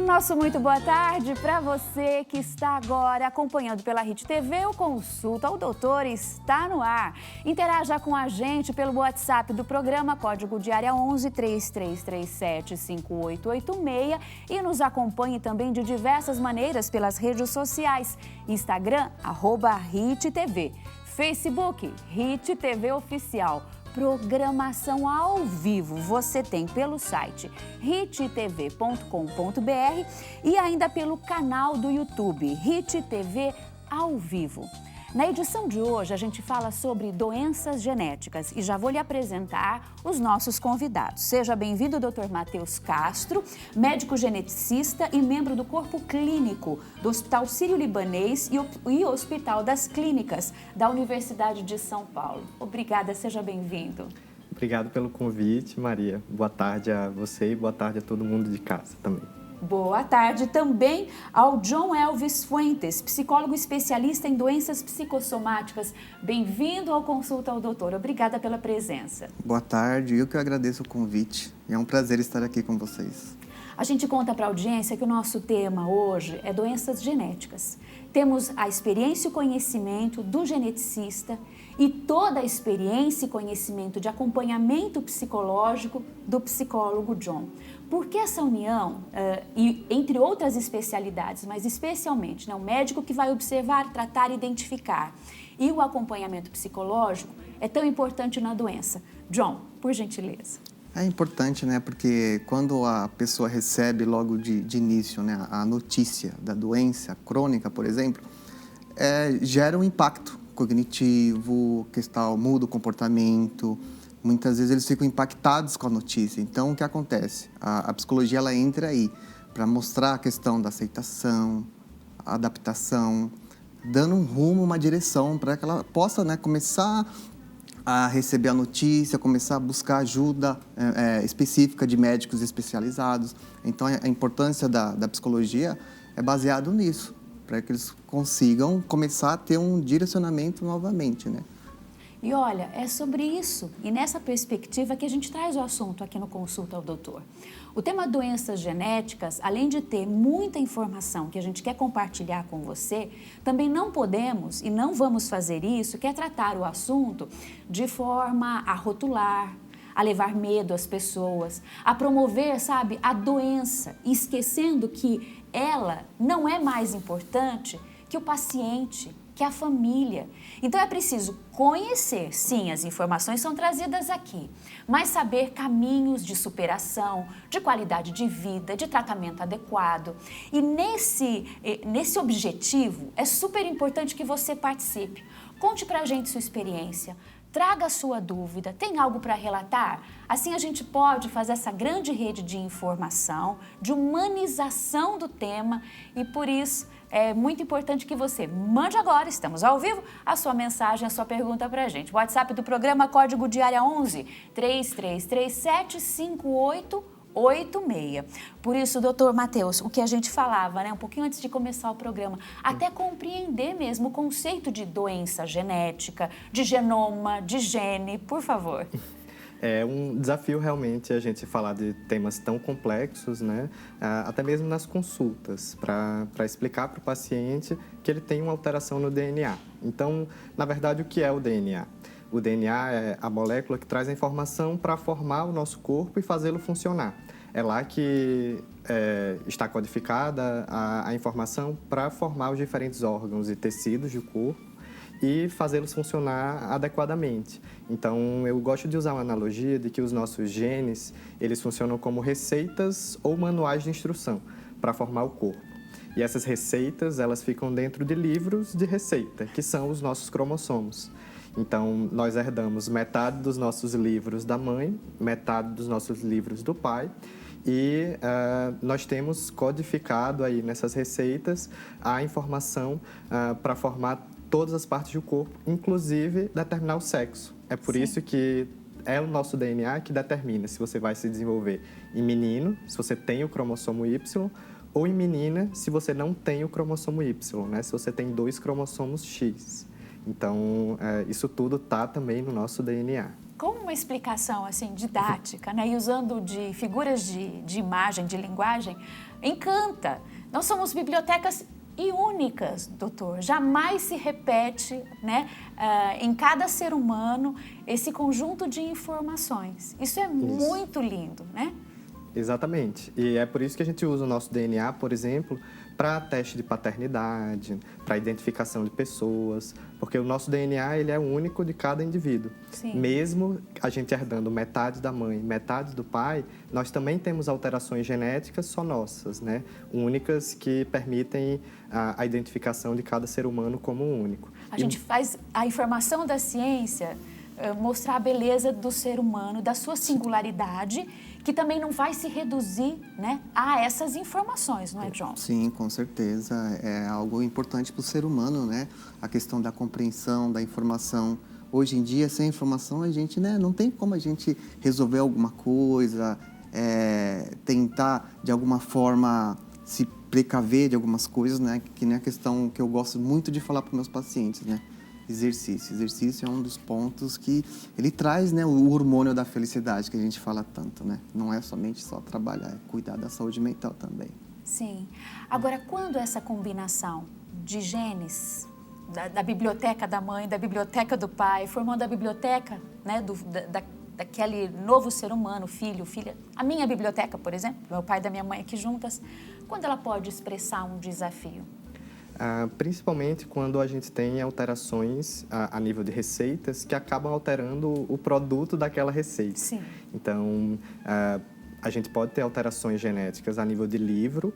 nosso muito boa tarde para você que está agora acompanhando pela Hit TV. O Consulta ao Doutor está no ar. Interaja com a gente pelo WhatsApp do programa, código de área 11 3337 5886, e nos acompanhe também de diversas maneiras pelas redes sociais. Instagram, @HitTV. Facebook, Hit TV Oficial. Programação ao vivo você tem pelo site hittv.com.br e ainda pelo canal do YouTube Hit TV ao vivo. Na edição de hoje, a gente fala sobre doenças genéticas e já vou lhe apresentar os nossos convidados. Seja bem-vindo, Dr. Matheus Castro, médico geneticista e membro do corpo clínico do Hospital Sírio-Libanês e Hospital das Clínicas da Universidade de São Paulo. Obrigada, seja bem-vindo. Obrigado pelo convite, Maria. Boa tarde a você e boa tarde a todo mundo de casa também. Boa tarde também ao John Elvis Fuentes, psicólogo especialista em doenças psicossomáticas. Bem-vindo ao Consulta ao Doutor. Obrigada pela presença. Boa tarde, eu que agradeço o convite. É um prazer estar aqui com vocês. A gente conta para a audiência que o nosso tema hoje é doenças genéticas. Temos a experiência e o conhecimento do geneticista e toda a experiência e conhecimento de acompanhamento psicológico do psicólogo John. Por que essa união, e entre outras especialidades, mas especialmente o médico que vai observar, tratar e identificar, e o acompanhamento psicológico é tão importante na doença? John, por gentileza. É importante, porque quando a pessoa recebe logo de início, a notícia da doença crônica, por exemplo, gera um impacto cognitivo, muda o comportamento. Muitas vezes eles ficam impactados com a notícia. Então, o que acontece? A psicologia ela entra aí para mostrar a questão da aceitação, a adaptação, dando um rumo, uma direção para que ela possa começar a receber a notícia, começar a buscar ajuda específica de médicos especializados. Então, a importância da psicologia é baseado nisso, para que eles consigam começar a ter um direcionamento novamente, E olha, é sobre isso e nessa perspectiva que a gente traz o assunto aqui no Consulta ao Doutor. O tema doenças genéticas, além de ter muita informação que a gente quer compartilhar com você, também não podemos e não vamos fazer isso, que é tratar o assunto de forma a rotular, a levar medo às pessoas, a promover, a doença, esquecendo que ela não é mais importante que o paciente, que a família. Então é preciso conhecer, sim, as informações são trazidas aqui, mas saber caminhos de superação, de qualidade de vida, de tratamento adequado. E nesse objetivo é super importante que você participe. Conte pra gente sua experiência, traga a sua dúvida, tem algo para relatar? Assim a gente pode fazer essa grande rede de informação, de humanização do tema e por isso é muito importante que você mande agora, estamos ao vivo, a sua mensagem, a sua pergunta para a gente. WhatsApp do programa, código de área 11 3337 5886. Por isso, doutor Matheus, o que a gente falava, um pouquinho antes de começar o programa, até compreender mesmo o conceito de doença genética, de genoma, de gene, por favor. É um desafio realmente a gente falar de temas tão complexos, até mesmo nas consultas, para explicar para o paciente que ele tem uma alteração no DNA. Então, na verdade, o que é o DNA? O DNA é a molécula que traz a informação para formar o nosso corpo e fazê-lo funcionar. É lá que está codificada a informação para formar os diferentes órgãos e tecidos do corpo e fazê-los funcionar adequadamente. Então, eu gosto de usar uma analogia de que os nossos genes, eles funcionam como receitas ou manuais de instrução para formar o corpo. E essas receitas, elas ficam dentro de livros de receita, que são os nossos cromossomos. Então, nós herdamos metade dos nossos livros da mãe, metade dos nossos livros do pai, e nós temos codificado aí nessas receitas a informação para formar todas as partes do corpo, inclusive determinar o sexo. É por isso que é o nosso DNA que determina se você vai se desenvolver em menino, se você tem o cromossomo Y, ou em menina, se você não tem o cromossomo Y, se você tem 2 cromossomos X. Então, isso tudo está também no nosso DNA. Com uma explicação assim didática, e usando de figuras de imagem, de linguagem, encanta. Nós somos bibliotecas e únicas, doutor. Jamais se repete, né, em cada ser humano esse conjunto de informações. Isso é muito lindo, né? Exatamente. E é por isso que a gente usa o nosso DNA, por exemplo, para teste de paternidade, para identificação de pessoas, porque o nosso DNA ele é único de cada indivíduo. Sim. Mesmo a gente herdando metade da mãe, metade do pai, nós também temos alterações genéticas só nossas, né? Únicas que permitem a identificação de cada ser humano como único. A gente faz a informação da ciência mostrar a beleza do ser humano, da sua singularidade, que também não vai se reduzir, né, a essas informações, não é, John? Sim, com certeza. É algo importante para o ser humano, né? A questão da compreensão, da informação. Hoje em dia, sem informação, a gente, né, não tem como a gente resolver alguma coisa, tentar, de alguma forma, se precaver de algumas coisas, né? Que nem a questão que eu gosto muito de falar para os meus pacientes, né? Exercício. Exercício é um dos pontos que ele traz, né, o hormônio da felicidade que a gente fala tanto, né? Não é somente só trabalhar, é cuidar da saúde mental também. Sim. Agora, quando essa combinação de genes, da biblioteca da mãe, da biblioteca do pai, formando a biblioteca, né, daquele novo ser humano, filho, filha, a minha biblioteca, por exemplo, meu pai e da minha mãe aqui juntas, quando ela pode expressar um desafio? Principalmente quando a gente tem alterações a nível de receitas que acabam alterando o produto daquela receita. Sim. Então, a gente pode ter alterações genéticas a nível de livro,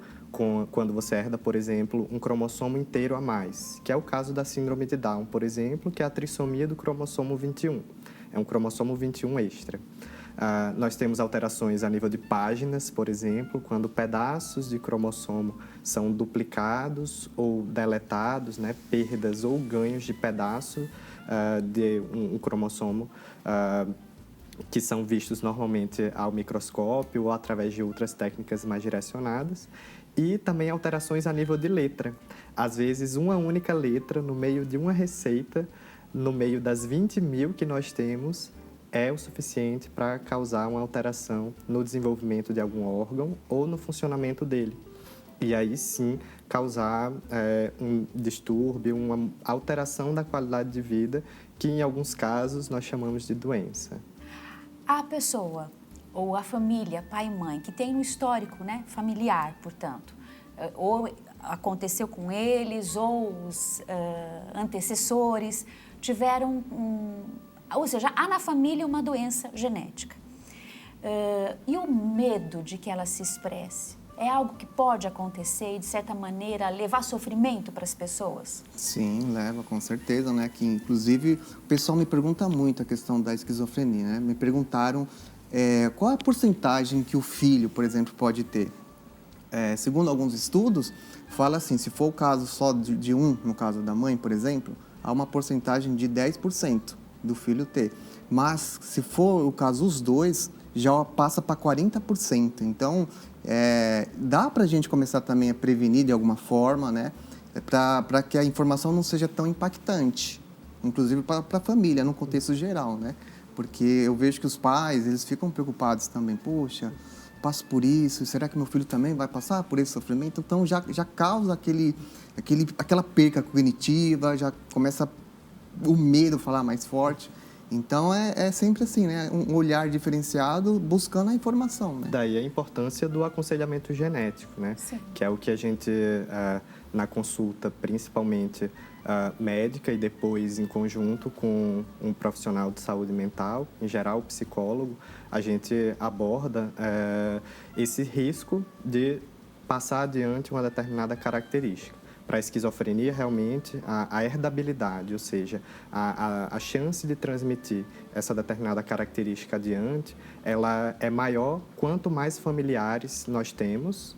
quando você herda, por exemplo, um cromossomo inteiro a mais, que é o caso da síndrome de Down, por exemplo, que é a trissomia do cromossomo 21. É um cromossomo 21 extra. Nós temos alterações a nível de páginas, por exemplo, quando pedaços de cromossomo são duplicados ou deletados, né, perdas ou ganhos de pedaço de um cromossomo que são vistos normalmente ao microscópio ou através de outras técnicas mais direcionadas. E também alterações a nível de letra. Às vezes, uma única letra no meio de uma receita, no meio das 20.000 que nós temos, é o suficiente para causar uma alteração no desenvolvimento de algum órgão ou no funcionamento dele. E aí sim causar um distúrbio, uma alteração da qualidade de vida, que em alguns casos nós chamamos de doença. A pessoa ou a família, pai e mãe, que tem um histórico, né, familiar, portanto, ou aconteceu com eles ou os antecessores tiveram ou seja, há na família uma doença genética. E o medo de que ela se expresse é algo que pode acontecer e, de certa maneira, levar sofrimento para as pessoas? Sim, leva, com certeza, né? Que, inclusive, o pessoal me pergunta muito a questão da esquizofrenia, né? Me perguntaram qual é a porcentagem que o filho, por exemplo, pode ter. Segundo alguns estudos, fala assim, se for o caso só de um, no caso da mãe, por exemplo, há uma porcentagem de 10% do filho ter. Mas, se for o caso os dois, já passa para 40%. Então, dá para a gente começar também a prevenir de alguma forma, né? Para que a informação não seja tão impactante, inclusive para a família, no contexto geral, né? Porque eu vejo que os pais, eles ficam preocupados também. Poxa, passo por isso, será que meu filho também vai passar por esse sofrimento? Então, já causa aquela perca cognitiva, já começa o medo falar mais forte. Então, é sempre assim, né? Um olhar diferenciado buscando a informação, né? Daí a importância do aconselhamento genético, né? Sim. Que é o que a gente, na consulta, principalmente médica e depois em conjunto com um profissional de saúde mental, em geral o psicólogo, a gente aborda esse risco de passar adiante uma determinada característica. Para a esquizofrenia, realmente, a herdabilidade, ou seja, a chance de transmitir essa determinada característica adiante, ela é maior quanto mais familiares nós temos,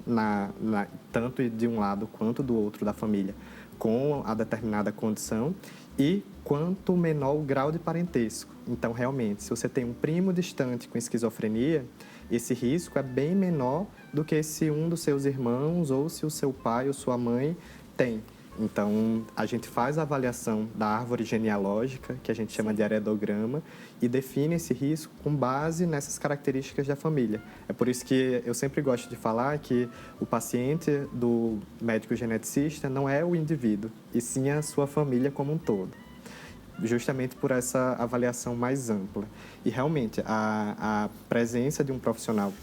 tanto de um lado quanto do outro da família, com a determinada condição, e quanto menor o grau de parentesco. Então, realmente, se você tem um primo distante com esquizofrenia, esse risco é bem menor do que se um dos seus irmãos ou se o seu pai ou sua mãe tem. Então, a gente faz a avaliação da árvore genealógica, que a gente chama de heredograma, e define esse risco com base nessas características da família. É por isso que eu sempre gosto de falar que o paciente do médico geneticista não é o indivíduo, e sim a sua família como um todo, justamente por essa avaliação mais ampla. E, realmente, a presença de um profissional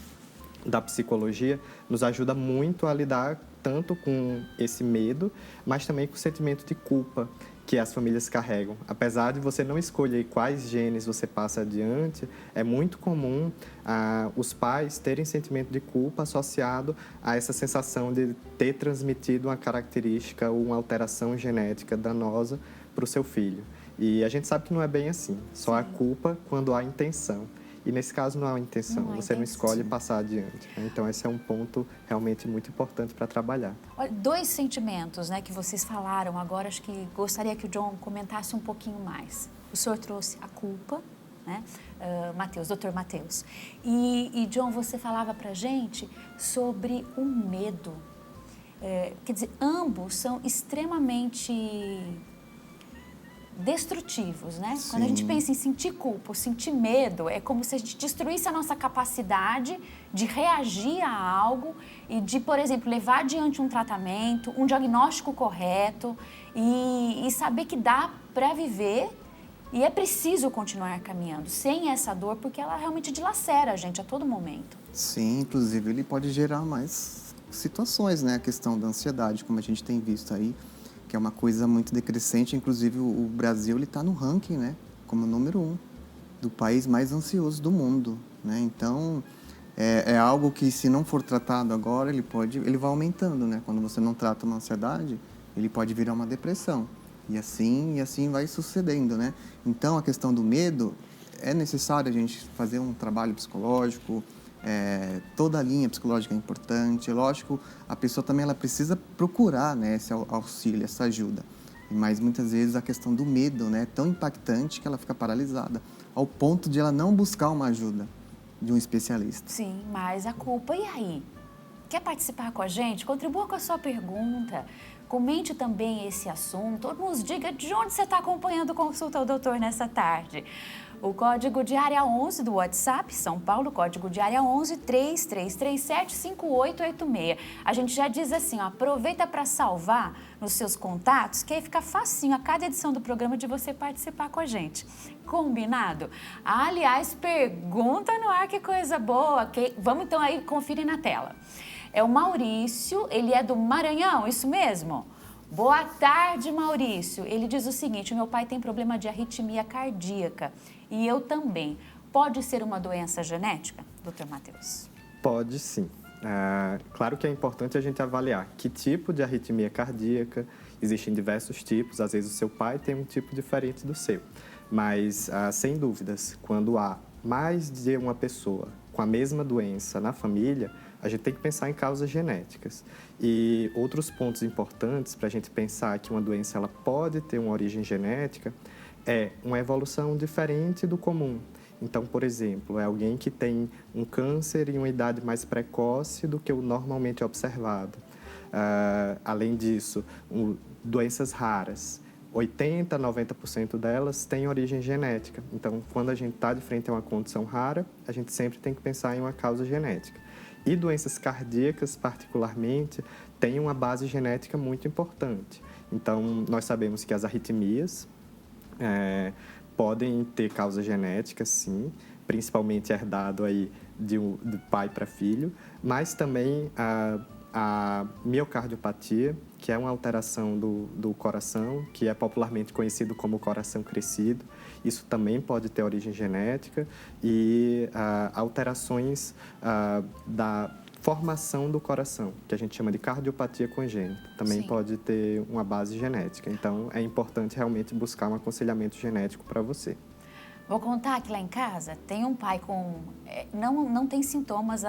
da psicologia nos ajuda muito a lidar tanto com esse medo, mas também com o sentimento de culpa que as famílias carregam. Apesar de você não escolher quais genes você passa adiante, é muito comum os pais terem sentimento de culpa associado a essa sensação de ter transmitido uma característica ou uma alteração genética danosa para o seu filho. E a gente sabe que não é bem assim, só há culpa quando há intenção. E nesse caso não há intenção, você não escolhe passar adiante. Então esse é um ponto realmente muito importante para trabalhar. Olha, 2 sentimentos, né, que vocês falaram agora, acho que gostaria que o John comentasse um pouquinho mais. O senhor trouxe a culpa, né, Dr. Matheus. E John, você falava para a gente sobre o medo. Quer dizer, ambos são extremamente destrutivos, né? Sim. Quando a gente pensa em sentir culpa ou sentir medo, é como se a gente destruísse a nossa capacidade de reagir a algo e de, por exemplo, levar adiante um tratamento, um diagnóstico correto e saber que dá para viver e é preciso continuar caminhando sem essa dor, porque ela realmente dilacera a gente a todo momento. Sim, inclusive ele pode gerar mais situações, né? A questão da ansiedade, como a gente tem visto aí, que é uma coisa muito decrescente. Inclusive o Brasil está no ranking, né, como número 1 do país mais ansioso do mundo, né? Então é algo que, se não for tratado agora, ele vai aumentando, né? Quando você não trata uma ansiedade, ele pode virar uma depressão e assim vai sucedendo, né? Então a questão do medo, é necessário a gente fazer um trabalho psicológico. Toda a linha psicológica é importante. Lógico, a pessoa também ela precisa procurar, né, esse auxílio, essa ajuda. Mas muitas vezes a questão do medo, né, é tão impactante que ela fica paralisada, ao ponto de ela não buscar uma ajuda de um especialista. Sim, mas a culpa, e aí? Quer participar com a gente? Contribua com a sua pergunta. Comente também esse assunto, ou nos diga de onde você está acompanhando o Consulta ao Doutor nessa tarde. O código de área 11 do WhatsApp, São Paulo, código de área 11 3337 5886. A gente já diz assim, ó, aproveita para salvar nos seus contatos, que aí fica facinho a cada edição do programa de você participar com a gente. Combinado? Aliás, pergunta no ar, que coisa boa. Vamos então aí conferir na tela. É o Maurício, ele é do Maranhão, isso mesmo? Boa tarde, Maurício. Ele diz o seguinte: meu pai tem problema de arritmia cardíaca e eu também. Pode ser uma doença genética, Dr. Matheus? Pode sim. Claro que é importante a gente avaliar que tipo de arritmia cardíaca. Existem diversos tipos, às vezes o seu pai tem um tipo diferente do seu. Mas, sem dúvidas, quando há mais de uma pessoa com a mesma doença na família, a gente tem que pensar em causas genéticas. E outros pontos importantes para a gente pensar que uma doença ela pode ter uma origem genética é uma evolução diferente do comum. Então, por exemplo, é alguém que tem um câncer em uma idade mais precoce do que o normalmente observado. Além disso, doenças raras. 80%, 90% delas têm origem genética. Então, quando a gente está de frente a uma condição rara, a gente sempre tem que pensar em uma causa genética. E doenças cardíacas, particularmente, têm uma base genética muito importante. Então, nós sabemos que as arritmias podem ter causa genética, sim, principalmente herdado aí do pai para filho, mas também a miocardiopatia, que é uma alteração do coração, que é popularmente conhecido como coração crescido. Isso também pode ter origem genética e alterações da formação do coração, que a gente chama de cardiopatia congênita, também Sim. pode ter uma base genética. Então, é importante realmente buscar um aconselhamento genético para você. Vou contar que lá em casa tem um pai com... Não tem sintomas,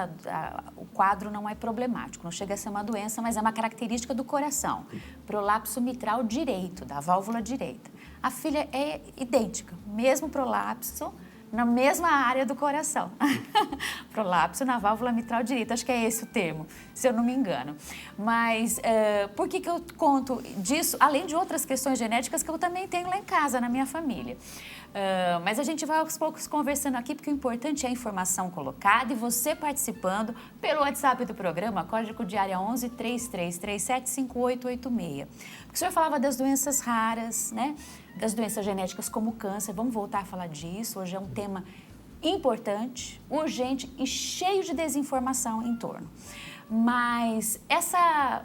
o quadro não é problemático, não chega a ser uma doença, mas é uma característica do coração. Prolapso mitral direito, da válvula direita. A filha é idêntica, mesmo prolapso, na mesma área do coração. Prolapso na válvula mitral direita, acho que é esse o termo, se eu não me engano. Mas por que eu conto disso, além de outras questões genéticas que eu também tenho lá em casa, na minha família? Mas a gente vai aos poucos conversando aqui, porque o importante é a informação colocada e você participando pelo WhatsApp do programa, código de área 11 3337 5886. Porque o senhor falava das doenças raras, né? Das doenças genéticas como o câncer, vamos voltar a falar disso, hoje é um tema importante, urgente e cheio de desinformação em torno. Mas essa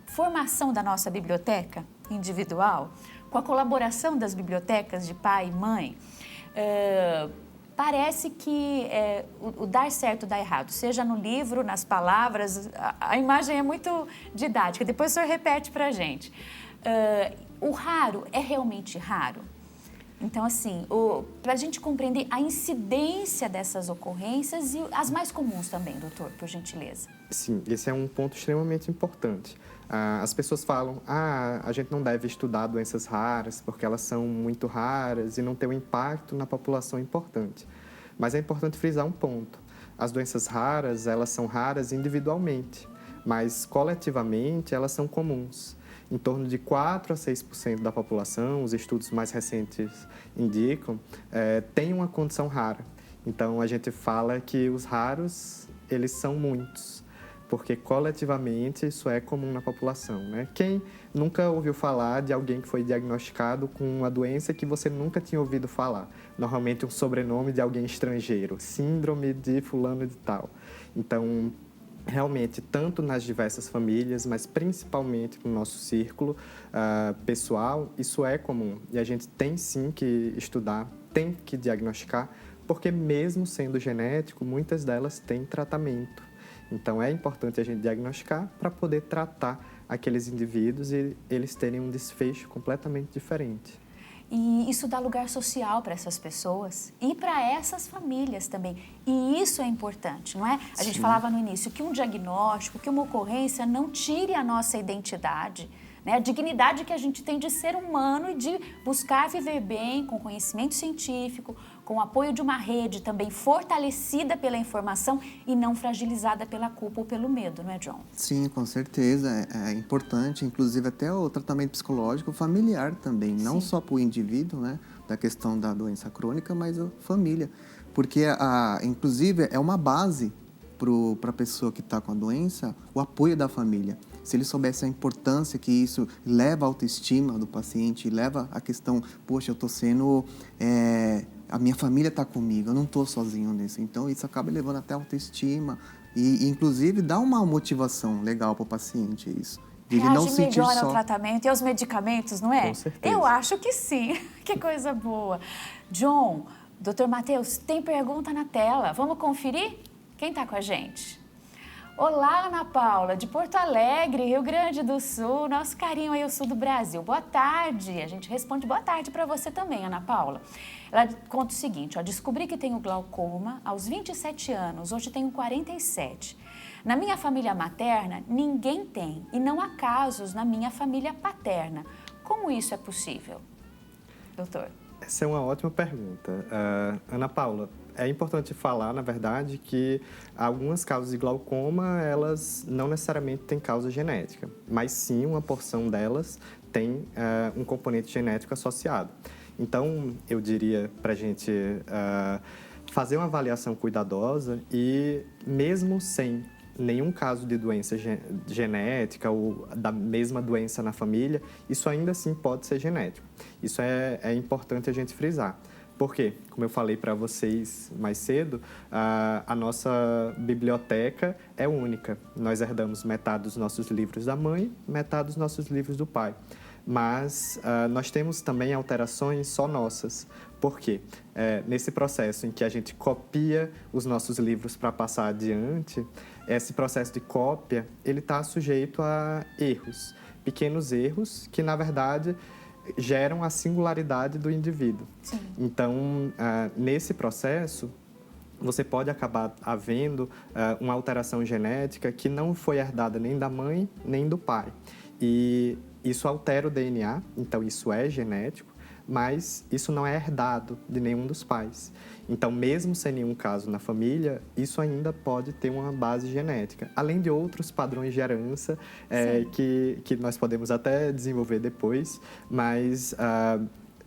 formação da nossa biblioteca individual, com a colaboração das bibliotecas de pai e mãe, parece que o dar certo, o dar errado, seja no livro, nas palavras, a imagem é muito didática, depois o senhor repete para a gente. O raro é realmente raro? Então, assim, para a gente compreender a incidência dessas ocorrências e as mais comuns também, doutor, por gentileza. Sim, esse é um ponto extremamente importante. As pessoas falam, a gente não deve estudar doenças raras porque elas são muito raras e não têm um impacto na população importante. Mas é importante frisar um ponto. As doenças raras, elas são raras individualmente, mas coletivamente elas são comuns. Em torno de 4 a 6% da população, os estudos mais recentes indicam, tem uma condição rara. Então, a gente fala que os raros, eles são muitos, porque coletivamente isso é comum na população, né? Quem nunca ouviu falar de alguém que foi diagnosticado com uma doença que você nunca tinha ouvido falar? Normalmente um sobrenome de alguém estrangeiro, síndrome de fulano de tal. Então, realmente, tanto nas diversas famílias, mas principalmente no nosso círculo pessoal, isso é comum. E a gente tem sim que estudar, tem que diagnosticar, porque mesmo sendo genético, muitas delas têm tratamento. Então, é importante a gente diagnosticar para poder tratar aqueles indivíduos e eles terem um desfecho completamente diferente. E isso dá lugar social para essas pessoas e para essas famílias também. E isso é importante, não é? A gente falava no início que um diagnóstico, que uma ocorrência não tire a nossa identidade, né? A dignidade que a gente tem de ser humano e de buscar viver bem, com conhecimento científico, com o apoio de uma rede também fortalecida pela informação e não fragilizada pela culpa ou pelo medo, não é, John? Sim, com certeza. É importante, inclusive até o tratamento psicológico familiar também, não só para o indivíduo, né, da questão da doença crônica, mas a família. Porque, inclusive, é uma base para a pessoa que está com a doença, o apoio da família. Se ele soubesse a importância que isso leva à autoestima do paciente, leva à questão, poxa, eu estou sendo... a minha família está comigo, eu não estou sozinho nisso. Então, isso acaba levando até a autoestima e inclusive, dá uma motivação legal para o paciente, isso. De ele não sentir melhor só... ao tratamento e aos medicamentos, não é? Com certeza. Eu acho que sim. Que coisa boa. John, doutor Matheus, tem pergunta na tela. Vamos conferir? Quem está com a gente? Olá, Ana Paula, de Porto Alegre, Rio Grande do Sul, nosso carinho aí ao sul do Brasil. Boa tarde. A gente responde boa tarde para você também, Ana Paula. Ela conta o seguinte, descobri que tenho glaucoma aos 27 anos, hoje tenho 47. Na minha família materna, ninguém tem e não há casos na minha família paterna. Como isso é possível, doutor? Essa é uma ótima pergunta. Ana Paula, é importante falar, na verdade, que algumas causas de glaucoma, elas não necessariamente têm causa genética, mas sim uma porção delas tem um componente genético associado. Então, eu diria para a gente fazer uma avaliação cuidadosa e, mesmo sem nenhum caso de doença genética ou da mesma doença na família, isso ainda assim pode ser genético. Isso é importante a gente frisar. Por quê? Como eu falei para vocês mais cedo, a nossa biblioteca é única. Nós herdamos metade dos nossos livros da mãe, metade dos nossos livros do pai. Mas nós temos também alterações só nossas. Por quê? Nesse processo em que a gente copia os nossos livros para passar adiante, esse processo de cópia, ele está sujeito a erros, pequenos erros que, na verdade, geram a singularidade do indivíduo. Sim. Então, nesse processo, você pode acabar havendo uma alteração genética que não foi herdada nem da mãe, nem do pai. E isso altera o DNA, então isso é genético, mas isso não é herdado de nenhum dos pais. Então, mesmo sem nenhum caso na família, isso ainda pode ter uma base genética, além de outros padrões de herança que nós podemos até desenvolver depois, mas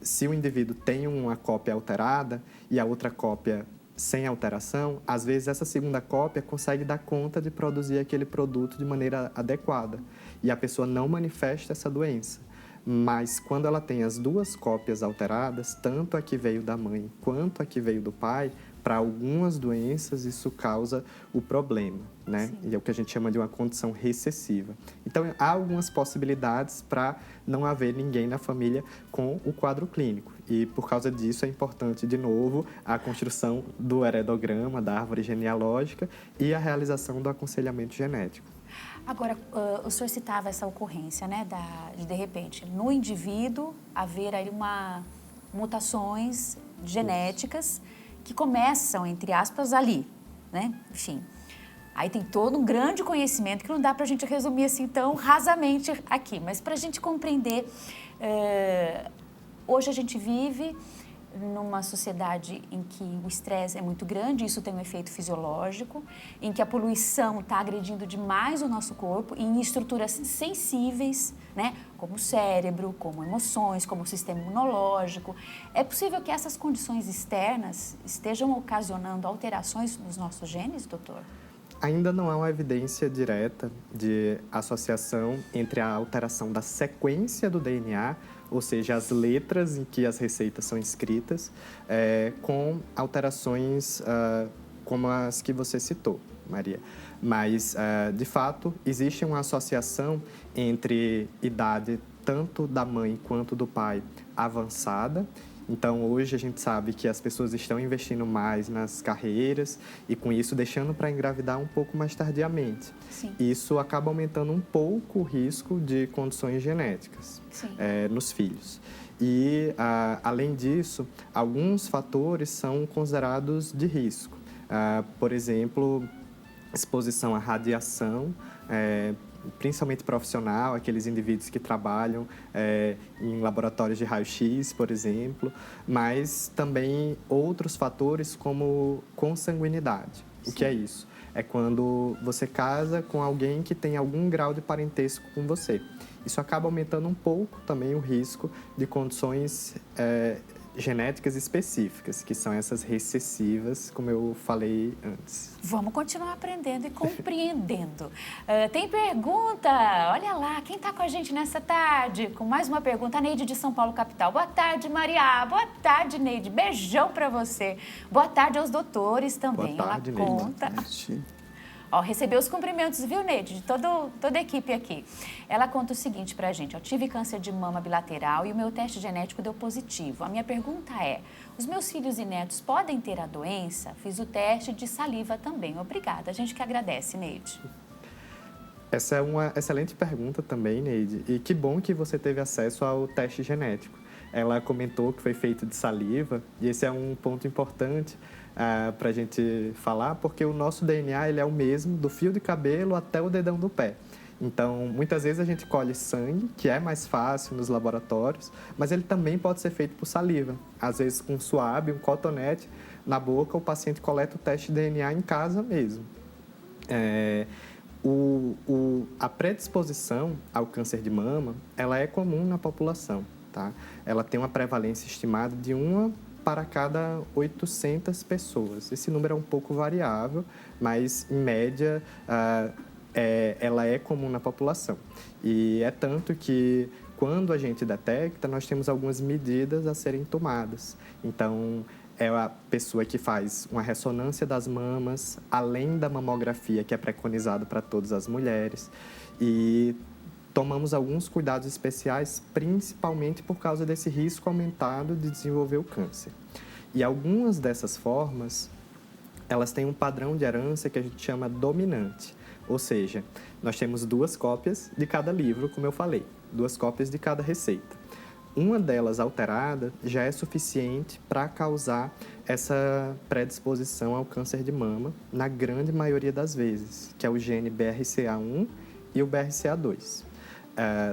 se o indivíduo tem uma cópia alterada e a outra cópia sem alteração, às vezes essa segunda cópia consegue dar conta de produzir aquele produto de maneira adequada e a pessoa não manifesta essa doença. Mas quando ela tem as duas cópias alteradas, tanto a que veio da mãe quanto a que veio do pai, para algumas doenças isso causa o problema, né? Sim. E é o que a gente chama de uma condição recessiva. Então, há algumas possibilidades para não haver ninguém na família com o quadro clínico. E, por causa disso, é importante, de novo, a construção do heredograma, da árvore genealógica e a realização do aconselhamento genético. Agora, o senhor citava essa ocorrência, né, de repente, no indivíduo haver aí mutações genéticas que começam, entre aspas, ali, né? Enfim, aí tem todo um grande conhecimento que não dá para a gente resumir assim tão rasamente aqui, mas para a gente compreender, hoje a gente vive numa sociedade em que o estresse é muito grande, isso tem um efeito fisiológico, em que a poluição está agredindo demais o nosso corpo em estruturas sensíveis, né, como o cérebro, como emoções, como o sistema imunológico. É possível que essas condições externas estejam ocasionando alterações nos nossos genes, doutor? Ainda não há uma evidência direta de associação entre a alteração da sequência do DNA, ou seja, as letras em que as receitas são escritas, com alterações como as que você citou, Maria. Mas, de fato, existe uma associação entre idade tanto da mãe quanto do pai avançada. Então, hoje a gente sabe que as pessoas estão investindo mais nas carreiras e, com isso, deixando para engravidar um pouco mais tardiamente. Sim. Isso acaba aumentando um pouco o risco de condições genéticas nos filhos. E, além disso, alguns fatores são considerados de risco. Por exemplo, exposição à radiação, principalmente profissional, aqueles indivíduos que trabalham em laboratórios de raio-x, por exemplo, mas também outros fatores como consanguinidade. Sim. O que é isso? É quando você casa com alguém que tem algum grau de parentesco com você. Isso acaba aumentando um pouco também o risco de condições genéticas específicas, que são essas recessivas, como eu falei antes. Vamos continuar aprendendo e compreendendo. Tem pergunta? Olha lá, quem está com a gente nessa tarde? Com mais uma pergunta, a Neide de São Paulo, capital. Boa tarde, Maria. Boa tarde, Neide. Beijão para você. Boa tarde aos doutores também. Boa tarde, Neide. Conta. Ó, recebeu os cumprimentos, viu, Neide, de toda a equipe aqui. Ela conta o seguinte pra gente, ó, tive câncer de mama bilateral e o meu teste genético deu positivo. A minha pergunta é, os meus filhos e netos podem ter a doença? Fiz o teste de saliva também. Obrigada, a gente que agradece, Neide. Essa é uma excelente pergunta também, Neide, e que bom que você teve acesso ao teste genético. Ela comentou que foi feito de saliva, e esse é um ponto importante para a gente falar, porque o nosso DNA ele é o mesmo do fio de cabelo até o dedão do pé. Então, muitas vezes a gente colhe sangue, que é mais fácil nos laboratórios, mas ele também pode ser feito por saliva. Às vezes, com um suave, um cotonete na boca, o paciente coleta o teste de DNA em casa mesmo. A predisposição ao câncer de mama, ela é comum na população, tá? Ela tem uma prevalência estimada de 1 para cada 800 pessoas. Esse número é um pouco variável, mas, em média, ela é comum na população. E é tanto que, quando a gente detecta, nós temos algumas medidas a serem tomadas. Então, é a pessoa que faz uma ressonância das mamas, além da mamografia, que é preconizado para todas as mulheres. E tomamos alguns cuidados especiais, principalmente por causa desse risco aumentado de desenvolver o câncer. E algumas dessas formas, elas têm um padrão de herança que a gente chama dominante. Ou seja, nós temos 2 cópias de cada livro, como eu falei, 2 cópias de cada receita. Uma delas alterada já é suficiente para causar essa predisposição ao câncer de mama, na grande maioria das vezes, que é o gene BRCA1 e o BRCA2.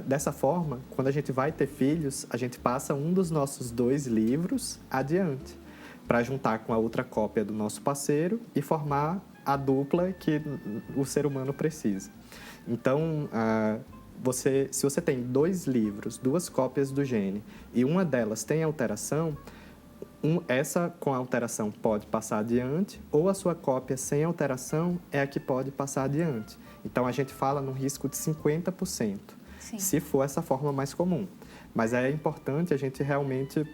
Dessa forma, quando a gente vai ter filhos, a gente passa um dos nossos 2 livros adiante, para juntar com a outra cópia do nosso parceiro e formar a dupla que o ser humano precisa. Então, se você tem 2 livros, 2 cópias do gene, e uma delas tem alteração, essa com alteração pode passar adiante, ou a sua cópia sem alteração é a que pode passar adiante. Então, a gente fala num risco de 50%, Sim. se for essa forma mais comum. Mas é importante a gente realmente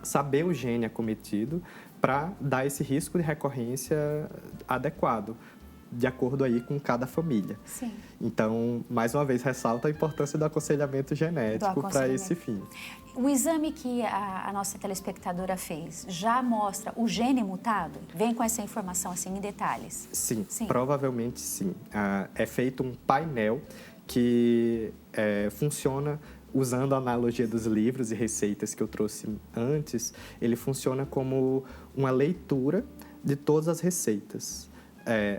saber o gene acometido para dar esse risco de recorrência adequado, de acordo aí com cada família. Sim. Então, mais uma vez, ressalta a importância do aconselhamento genético para esse fim. O exame que a nossa telespectadora fez já mostra o gene mutado? Vem com essa informação assim em detalhes? Sim. Provavelmente sim. É feito um painel que funciona usando a analogia dos livros e receitas que eu trouxe antes. Ele funciona como uma leitura de todas as receitas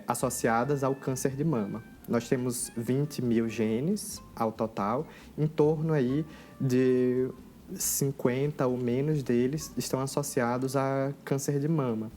associadas ao câncer de mama. Nós temos 20 mil genes ao total, em torno aí de 50 ou menos deles estão associados a câncer de mama.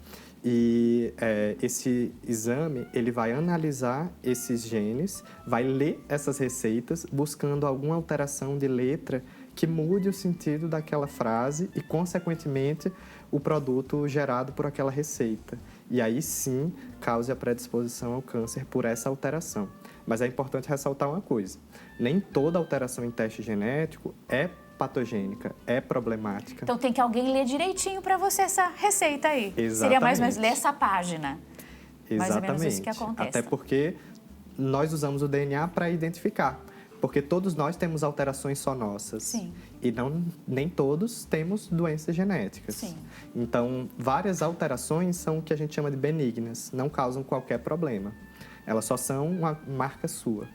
E esse exame, ele vai analisar esses genes, vai ler essas receitas, buscando alguma alteração de letra que mude o sentido daquela frase e, consequentemente, o produto gerado por aquela receita. E aí, sim, cause a predisposição ao câncer por essa alteração. Mas é importante ressaltar uma coisa: nem toda alteração em teste genético é patogênica, é problemática. Então tem que alguém ler direitinho para você essa receita aí. Exatamente. Seria mais ou menos ler essa página. Exatamente. Mais ou menos isso que acontece. Até porque nós usamos o DNA para identificar. Porque todos nós temos alterações só nossas. Sim. E nem todos temos doenças genéticas. Sim. Então, várias alterações são o que a gente chama de benignas, não causam qualquer problema. Elas só são uma marca sua.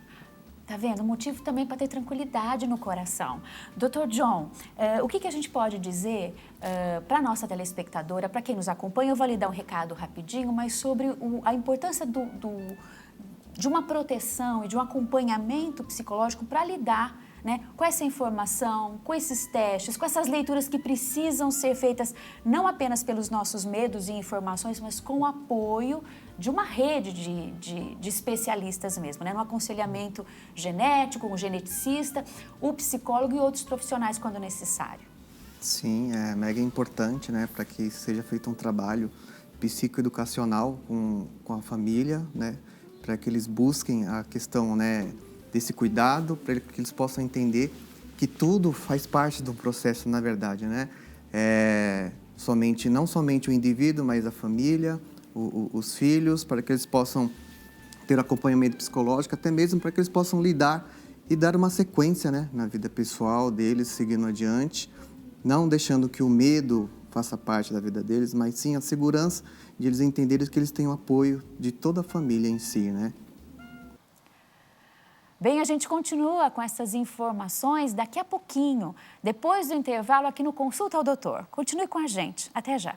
Tá vendo? Motivo também para ter tranquilidade no coração. Dr. John, o que a gente pode dizer para a nossa telespectadora, para quem nos acompanha? Eu vou lhe dar um recado rapidinho, mas sobre a importância de uma proteção e de um acompanhamento psicológico para lidar, né, com essa informação, com esses testes, com essas leituras que precisam ser feitas não apenas pelos nossos medos e informações, mas com o apoio de uma rede de especialistas mesmo, né, no aconselhamento genético, um geneticista, o psicólogo e outros profissionais quando necessário. Sim, é mega importante, né, para que seja feito um trabalho psicoeducacional com a família, né, para que eles busquem a questão, né, desse cuidado, para que eles possam entender que tudo faz parte do processo, na verdade, né? Não somente o indivíduo, mas a família, os filhos, para que eles possam ter acompanhamento psicológico, até mesmo para que eles possam lidar e dar uma sequência, né, na vida pessoal deles, seguindo adiante, não deixando que o medo faça parte da vida deles, mas sim a segurança de eles entenderem que eles têm o apoio de toda a família em si, né? Bem, a gente continua com essas informações daqui a pouquinho, depois do intervalo aqui no Consulta ao Doutor. Continue com a gente. Até já.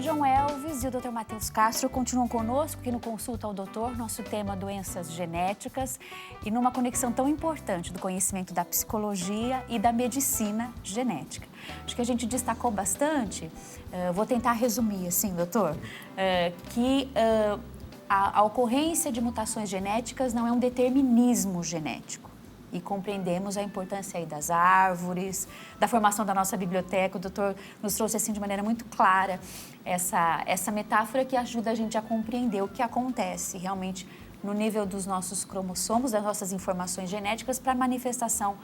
John Elvis e o Dr. Matheus Castro continuam conosco aqui no Consulta ao Doutor, nosso tema doenças genéticas e numa conexão tão importante do conhecimento da psicologia e da medicina genética. Acho que a gente destacou bastante, vou tentar resumir assim, doutor, que a ocorrência de mutações genéticas não é um determinismo genético. E compreendemos a importância aí das árvores, da formação da nossa biblioteca. O doutor nos trouxe assim de maneira muito clara essa metáfora que ajuda a gente a compreender o que acontece realmente no nível dos nossos cromossomos, das nossas informações genéticas para a manifestação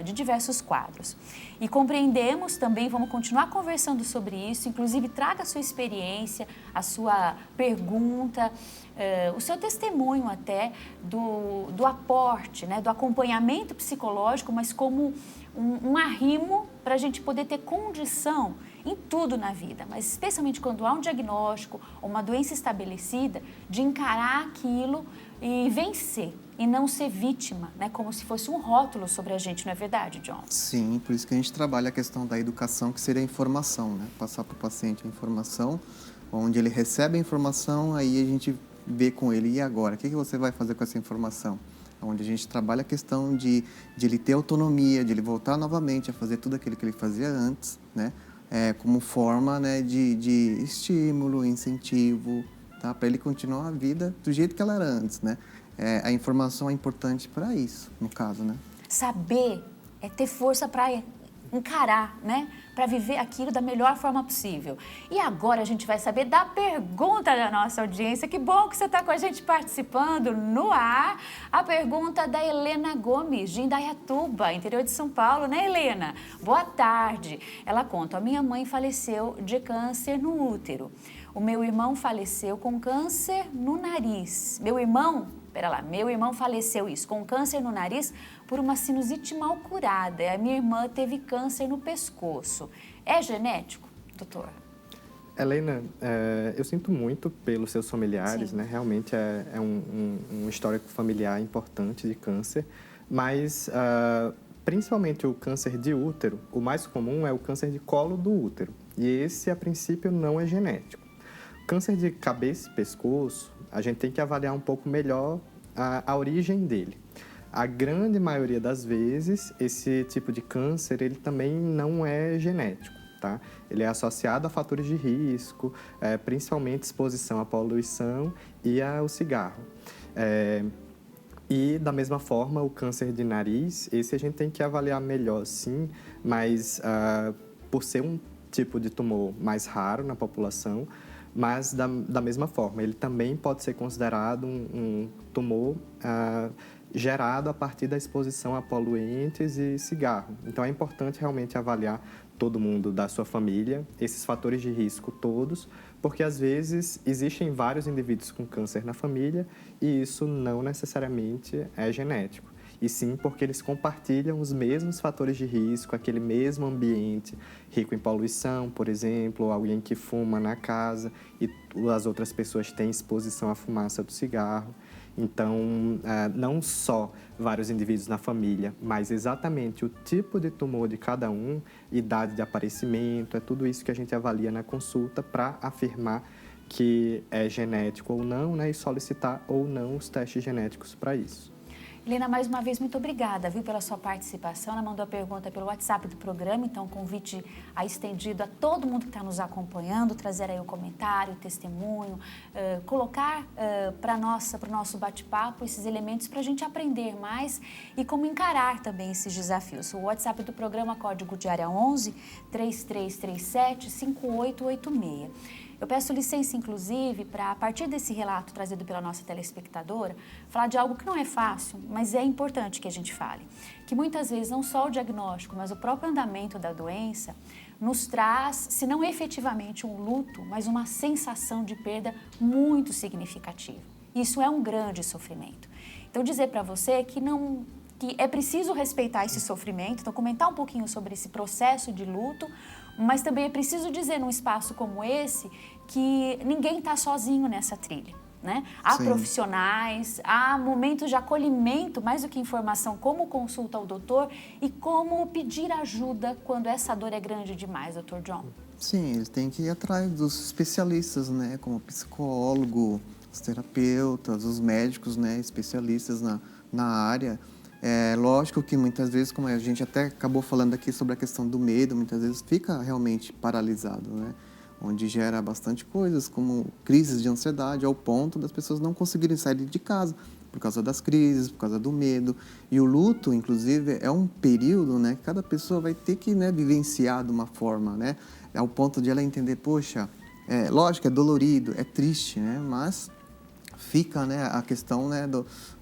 de diversos quadros. E compreendemos também, vamos continuar conversando sobre isso, inclusive traga a sua experiência, a sua pergunta, o seu testemunho até do aporte, né, do acompanhamento psicológico, mas como um arrimo para a gente poder ter condição em tudo na vida, mas especialmente quando há um diagnóstico ou uma doença estabelecida, de encarar aquilo e vencer, e não ser vítima, né? Como se fosse um rótulo sobre a gente, não é verdade, John? Sim, por isso que a gente trabalha a questão da educação, que seria a informação, né? Passar para o paciente a informação, onde ele recebe a informação, aí a gente vê com ele, e agora? O que você vai fazer com essa informação? Onde a gente trabalha a questão de ele ter autonomia, de ele voltar novamente a fazer tudo aquilo que ele fazia antes, né? Como forma, né, de estímulo, incentivo, tá? Para ele continuar a vida do jeito que ela era antes, né? A informação é importante para isso, no caso, né? Saber é ter força para encarar, né? Para viver aquilo da melhor forma possível. E agora a gente vai saber da pergunta da nossa audiência. Que bom que você está com a gente participando no ar. A pergunta da Helena Gomes, de Indaiatuba, interior de São Paulo, né, Helena? Boa tarde. Ela conta: a minha mãe faleceu de câncer no útero. O meu irmão faleceu com câncer no nariz. Meu irmão faleceu com câncer no nariz por uma sinusite mal curada. E a minha irmã teve câncer no pescoço. É genético, doutor? Helena, eu sinto muito pelos seus familiares, Sim. né? Realmente é um histórico familiar importante de câncer, mas principalmente o câncer de útero, o mais comum é o câncer de colo do útero, e esse, a princípio, não é genético. O câncer de cabeça e pescoço, a gente tem que avaliar um pouco melhor a origem dele. A grande maioria das vezes, esse tipo de câncer, ele também não é genético, tá? Ele é associado a fatores de risco, principalmente exposição à poluição e ao cigarro. E, da mesma forma, o câncer de nariz, esse a gente tem que avaliar melhor, sim, mas por ser um tipo de tumor mais raro na população, mas da mesma forma, ele também pode ser considerado um tumor gerado a partir da exposição a poluentes e cigarro. Então, é importante realmente avaliar todo mundo da sua família, esses fatores de risco todos, porque às vezes existem vários indivíduos com câncer na família e isso não necessariamente é genético. E sim porque eles compartilham os mesmos fatores de risco, aquele mesmo ambiente rico em poluição, por exemplo, alguém que fuma na casa e as outras pessoas têm exposição à fumaça do cigarro. Então, não só vários indivíduos na família, mas exatamente o tipo de tumor de cada um, idade de aparecimento, é tudo isso que a gente avalia na consulta para afirmar que é genético ou não, né, e solicitar ou não os testes genéticos para isso. Helena, mais uma vez, muito obrigada, viu, pela sua participação. Ela mandou a pergunta pelo WhatsApp do programa, então o convite estendido a todo mundo que está nos acompanhando, trazer aí o comentário, o testemunho, colocar para o nosso bate-papo esses elementos para a gente aprender mais e como encarar também esses desafios. O WhatsApp do programa, código de área 11 3337 5886. Eu peço licença, inclusive, para, a partir desse relato trazido pela nossa telespectadora, falar de algo que não é fácil, mas é importante que a gente fale. Que muitas vezes não só o diagnóstico, mas o próprio andamento da doença nos traz, se não efetivamente um luto, mas uma sensação de perda muito significativa. Isso é um grande sofrimento. Então, dizer para você que é preciso respeitar esse sofrimento, então comentar um pouquinho sobre esse processo de luto, mas também é preciso dizer num espaço como esse que ninguém está sozinho nessa trilha, né? Há Sim. profissionais, há momentos de acolhimento, mais do que informação, como consulta ao doutor e como pedir ajuda quando essa dor é grande demais, doutor John. Sim, ele tem que ir atrás dos especialistas, né? Como psicólogo, os terapeutas, os médicos, né? Especialistas na área. É lógico que muitas vezes, como a gente até acabou falando aqui sobre a questão do medo, muitas vezes fica realmente paralisado, né? Onde gera bastante coisas, como crises de ansiedade, ao ponto das pessoas não conseguirem sair de casa por causa das crises, por causa do medo. E o luto, inclusive, é um período, né, que cada pessoa vai ter que, né, vivenciar de uma forma, né? Ao ponto de ela entender, poxa, lógico, é dolorido, é triste, né? Mas fica, né, a questão, né,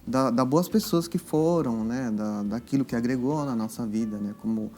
das boas pessoas que foram, né, daquilo que agregou na nossa vida, né, como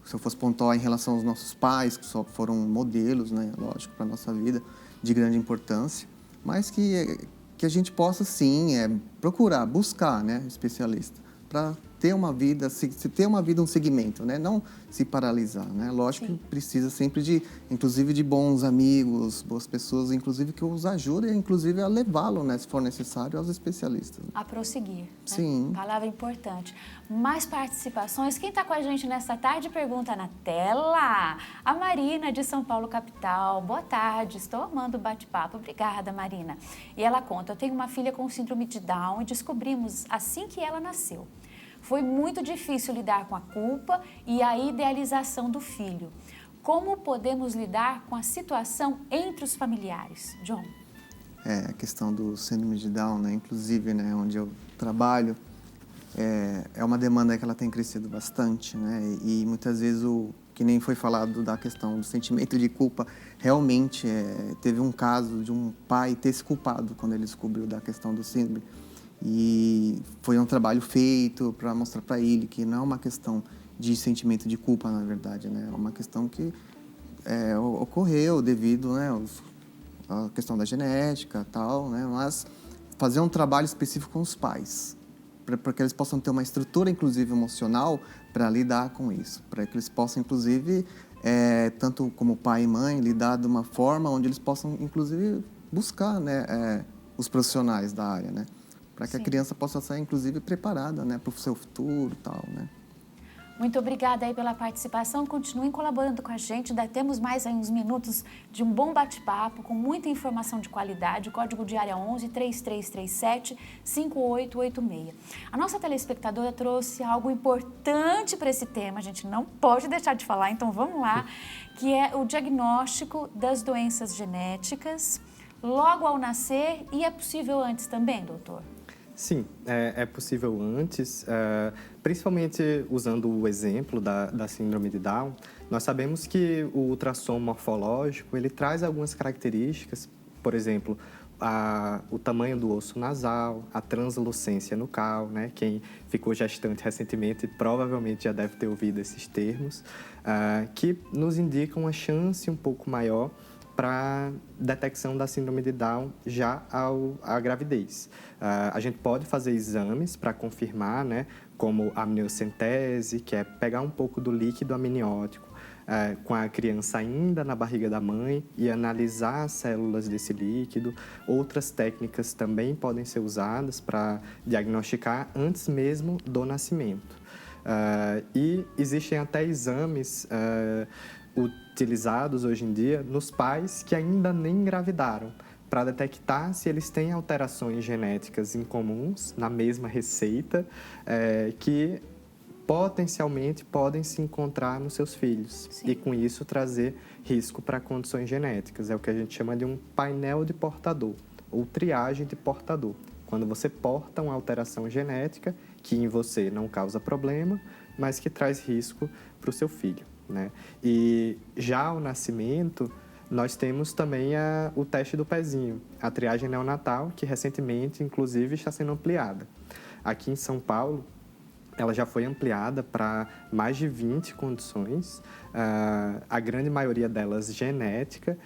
se eu fosse pontuar em relação aos nossos pais, que só foram modelos, né, lógico, para a nossa vida, de grande importância, mas que a gente possa, sim, procurar, buscar, né, especialista, para ter uma vida, se ter uma vida, um segmento, né? Não se paralisar, né? Lógico Sim. que precisa sempre de, inclusive, de bons amigos, boas pessoas, inclusive, que os ajudem, inclusive, a levá-lo, né? Se for necessário, aos especialistas. A prosseguir. Né? Sim. Palavra importante. Mais participações. Quem está com a gente nesta tarde, pergunta na tela. A Marina, de São Paulo, capital. Boa tarde, estou amando o bate-papo. Obrigada, Marina. E ela conta, eu tenho uma filha com síndrome de Down e descobrimos assim que ela nasceu. Foi muito difícil lidar com a culpa e a idealização do filho. Como podemos lidar com a situação entre os familiares? John. A questão do síndrome de Down, né? Inclusive, né, onde eu trabalho, é uma demanda que ela tem crescido bastante, né? E muitas vezes, que nem foi falado da questão do sentimento de culpa, realmente teve um caso de um pai ter se culpado quando ele descobriu da questão do síndrome. E foi um trabalho feito para mostrar para ele que não é uma questão de sentimento de culpa, na verdade, né? É uma questão que ocorreu devido, né, à questão da genética, tal, né? Mas fazer um trabalho específico com os pais, para que eles possam ter uma estrutura, inclusive emocional, para lidar com isso, para que eles possam, inclusive, tanto como pai e mãe, lidar de uma forma onde eles possam, inclusive, buscar, né, os profissionais da área, né? Para que a criança possa ser, inclusive, preparada, né, para o seu futuro e tal, né? Muito obrigada aí pela participação. Continuem colaborando com a gente. Ainda temos mais aí uns minutos de um bom bate-papo, com muita informação de qualidade. O código de área 11 3337 5886. A nossa telespectadora trouxe algo importante para esse tema. A gente não pode deixar de falar, então vamos lá, que é o diagnóstico das doenças genéticas logo ao nascer e é possível antes também, doutor? Sim, é possível antes, principalmente usando o exemplo da síndrome de Down. Nós sabemos que o ultrassom morfológico, ele traz algumas características, por exemplo, o tamanho do osso nasal, a translucência nucal, né? Quem ficou gestante recentemente provavelmente já deve ter ouvido esses termos, que nos indicam uma chance um pouco maior para detecção da síndrome de Down já à gravidez. A gente pode fazer exames para confirmar, né, como a amniocentese, que é pegar um pouco do líquido amniótico com a criança ainda na barriga da mãe e analisar as células desse líquido. Outras técnicas também podem ser usadas para diagnosticar antes mesmo do nascimento. E existem até exames utilizados hoje em dia nos pais que ainda nem engravidaram, para detectar se eles têm alterações genéticas incomuns na mesma receita que potencialmente podem se encontrar nos seus filhos. Sim. E com isso trazer risco para condições genéticas. É o que a gente chama de um painel de portador ou triagem de portador. Quando você porta uma alteração genética que em você não causa problema, mas que traz risco para o seu filho, né? E já ao nascimento, nós temos também o teste do pezinho, a triagem neonatal, que recentemente, inclusive, está sendo ampliada. Aqui em São Paulo, ela já foi ampliada para mais de 20 condições, a grande maioria delas genética,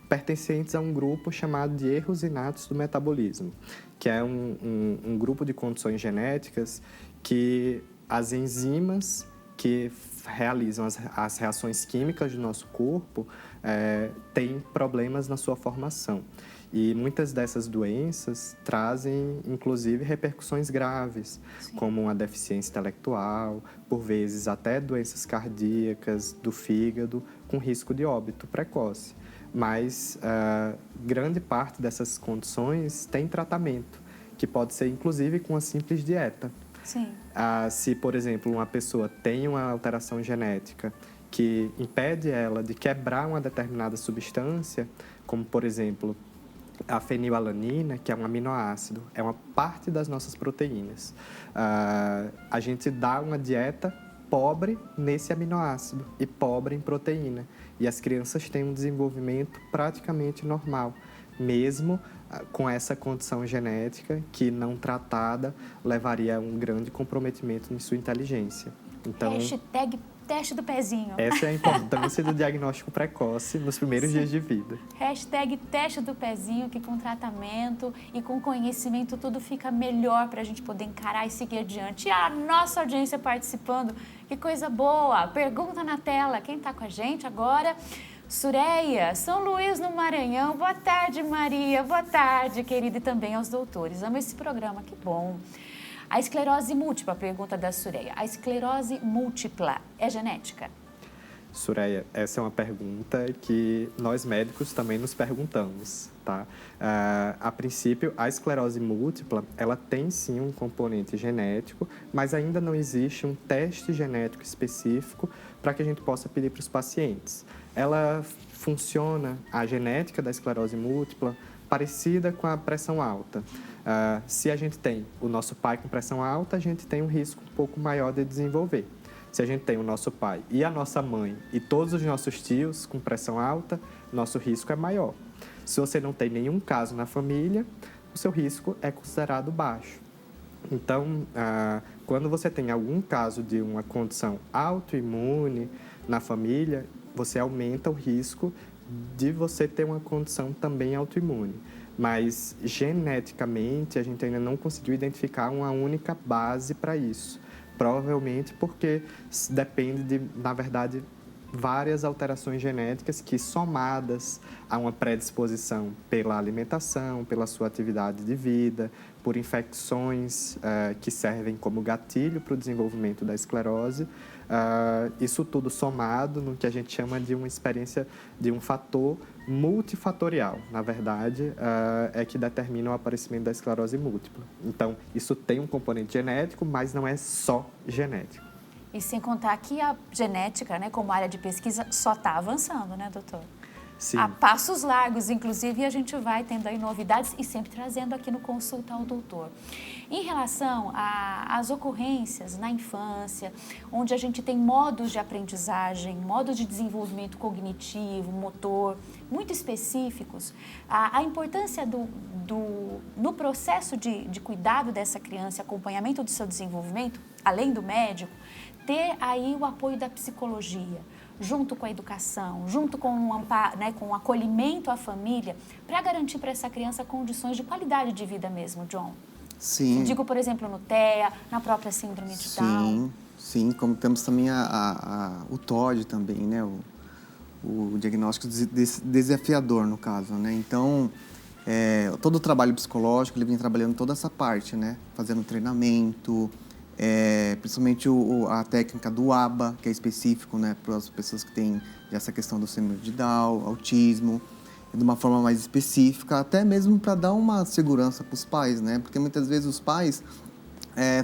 pertencentes a um grupo chamado de erros inatos do metabolismo, que é um grupo de condições genéticas que as enzimas que realizam as reações químicas do nosso corpo têm problemas na sua formação. E muitas dessas doenças trazem, inclusive, repercussões graves, Sim. como uma deficiência intelectual, por vezes até doenças cardíacas, do fígado, com risco de óbito precoce. Mas grande parte dessas condições tem tratamento, que pode ser, inclusive, com uma simples dieta. Sim. Se, por exemplo, uma pessoa tem uma alteração genética que impede ela de quebrar uma determinada substância, como, por exemplo, a fenilalanina, que é um aminoácido, é uma parte das nossas proteínas. A gente dá uma dieta pobre nesse aminoácido e pobre em proteína. E as crianças têm um desenvolvimento praticamente normal, mesmo com essa condição genética que, não tratada, levaria a um grande comprometimento em sua inteligência. Então, hashtag teste do pezinho. Essa é a importância do diagnóstico precoce nos primeiros dias de vida. Hashtag teste do pezinho, que com tratamento e com conhecimento tudo fica melhor para a gente poder encarar e seguir adiante. E a nossa audiência participando, que coisa boa! Pergunta na tela, quem está com a gente agora? Sureia, São Luís no Maranhão. Boa tarde, Maria. Boa tarde, querida, e também aos doutores. Amo esse programa, que bom. A esclerose múltipla, pergunta da Sureia. A esclerose múltipla é genética? Sureia, essa é uma pergunta que nós médicos também nos perguntamos, tá? A princípio, a esclerose múltipla, ela tem sim um componente genético, mas ainda não existe um teste genético específico para que a gente possa pedir para os pacientes. Ela funciona, a genética da esclerose múltipla, parecida com a pressão alta. Se a gente tem o nosso pai com pressão alta, a gente tem um risco um pouco maior de desenvolver. Se a gente tem o nosso pai e a nossa mãe e todos os nossos tios com pressão alta, nosso risco é maior. Se você não tem nenhum caso na família, o seu risco é considerado baixo. Então, quando você tem algum caso de uma condição autoimune na família, você aumenta o risco de você ter uma condição também autoimune. Mas, geneticamente, a gente ainda não conseguiu identificar uma única base para isso. Provavelmente porque depende de, na verdade, várias alterações genéticas que, somadas a uma predisposição pela alimentação, pela sua atividade de vida, por infecções que servem como gatilho para o desenvolvimento da esclerose, isso tudo somado no que a gente chama de uma experiência de um fator multifatorial, na verdade, é que determina o aparecimento da esclerose múltipla. Então, isso tem um componente genético, mas não é só genético. E sem contar que a genética, né, como área de pesquisa, só está avançando, né, doutor? Sim. A passos largos, inclusive, e a gente vai tendo aí novidades e sempre trazendo aqui no Consulta ao Doutor. Em relação às ocorrências na infância, onde a gente tem modos de aprendizagem, modos de desenvolvimento cognitivo, motor, muito específicos, a importância no processo de cuidado dessa criança, acompanhamento do seu desenvolvimento, além do médico, ter aí o apoio da psicologia, junto com a educação, junto com o acolhimento à família, para garantir para essa criança condições de qualidade de vida mesmo, John. Sim. Digo, por exemplo, no TEA, na própria síndrome de Down. Sim, como temos também o TOD também, né? O diagnóstico desafiador, no caso, né? Então, todo o trabalho psicológico, ele vem trabalhando toda essa parte, né? Fazendo treinamento, principalmente a técnica do ABA, que é específico, né, para as pessoas que têm essa questão do síndrome de Down, autismo, de uma forma mais específica, até mesmo para dar uma segurança para os pais, né, porque muitas vezes os pais